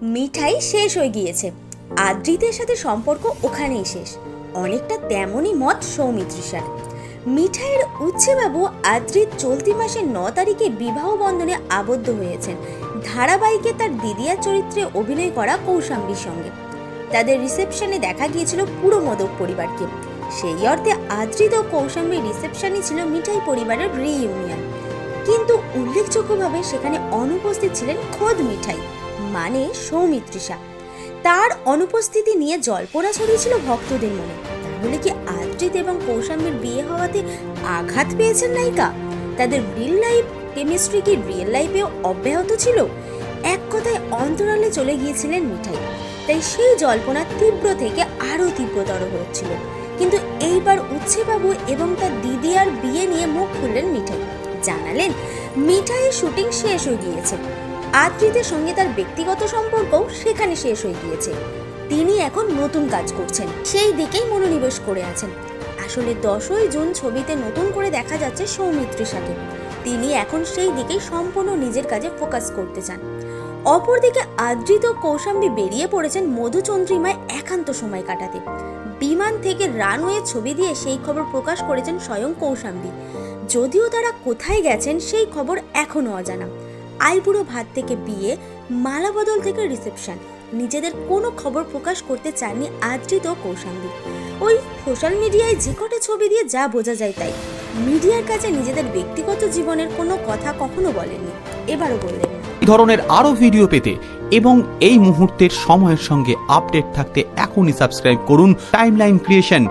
মিঠাই শেষ হয়ে গিয়েছে, আদ্রিতের সাথে সম্পর্ক ওখানেই শেষ। অনেকটা তেমনই মত সৌমিত্রিষার। মিঠাইয়ের উচ্ছেবাবু আদ্রিত চলতি মাসের 9 তারিখে বিবাহ বন্ধনে আবদ্ধ হয়েছেন ধারাবাহিকে তার দিদিয়ার চরিত্রে অভিনয় করা কৌশাম্বীর সঙ্গে। তাদের রিসেপশনে দেখা গিয়েছিল পুরো মোদক পরিবারকে। সেই অর্থে আদ্রিত ও কৌশাম্বীর রিসেপশনই ছিল মিঠাই পরিবারের রিইউনিয়ন। কিন্তু উল্লেখযোগ্যভাবে সেখানে অনুপস্থিত ছিলেন খোদ মিঠাই, মানে সৌমিত্রিষা। তার অনুপস্থিতি নিয়ে জল্পনা ছড়িয়েছিল ভক্তদের মনে। তাহলে কি আদ্রিত এবং কৌশাম্বীর বিয়ে হওয়াতে আঘাত পেয়েছেন নায়িকা? তাদের রিল লাইফ কেমিস্ট্রি কি রিয়েল লাইফেও অব্যাহত ছিল? এক কথায় অন্তরালে চলে গিয়েছিলেন মিঠাই। তাই সেই জল্পনা তীব্র থেকে আরো তীব্রতর হচ্ছিল। কিন্তু এইবার উচ্ছেবাবু এবং তার দিদিয়ার বিয়ে নিয়ে মুখ খুললেন মিঠাই। জানালেন মিঠাইয়ের শুটিং শেষ হয়ে গিয়েছে, আদ্রিতের সঙ্গে তার ব্যক্তিগত সম্পর্কও সেখানে শেষ হয়ে গিয়েছে। তিনি এখন নতুন কাজ করছেন, সেই দিকেই মনোনিবেশ করে আছেন। আসলে 10ই জুন ছবিতে নতুন করে দেখা যাচ্ছে সৌমিত্রিষাকে। তিনি এখন সেই দিকেই সম্পূর্ণ নিজের কাজে ফোকাস করতে চান। অপরদিকে আদ্রিত ও কৌশাম্বী বেরিয়ে পড়েছেন মধুচন্দ্রিমায় একান্ত সময় কাটাতে। বিমান থেকে রানওয়ে ছবি দিয়ে সেই খবর প্রকাশ করেছেন স্বয়ং কৌশাম্বী। যদিও তারা কোথায় গেছেন সেই খবর এখনো অজানা। আইবুড়ো ভাত থেকে বিয়ে, মালা বদল থেকে রিসেপশন, নিজেদের কোনো খবর প্রকাশ করতে চাননি আদ্রিত ও কৌশাম্বী। ওই সোশ্যাল মিডিয়ায় যে কটা ছবি দিয়ে যা বোঝা যায় তাই। মিডিয়ার কাছে নিজেদের ব্যক্তিগত জীবনের কোনো কথা কখনো বলেননি, এবারও বললেন না। এই ধরনের আরো ভিডিও পেতে এবং এই মুহূর্তের সময়ের সঙ্গে আপডেট থাকতে এখনই সাবস্ক্রাইব করুন টাইমলাইন ক্রিয়েশন।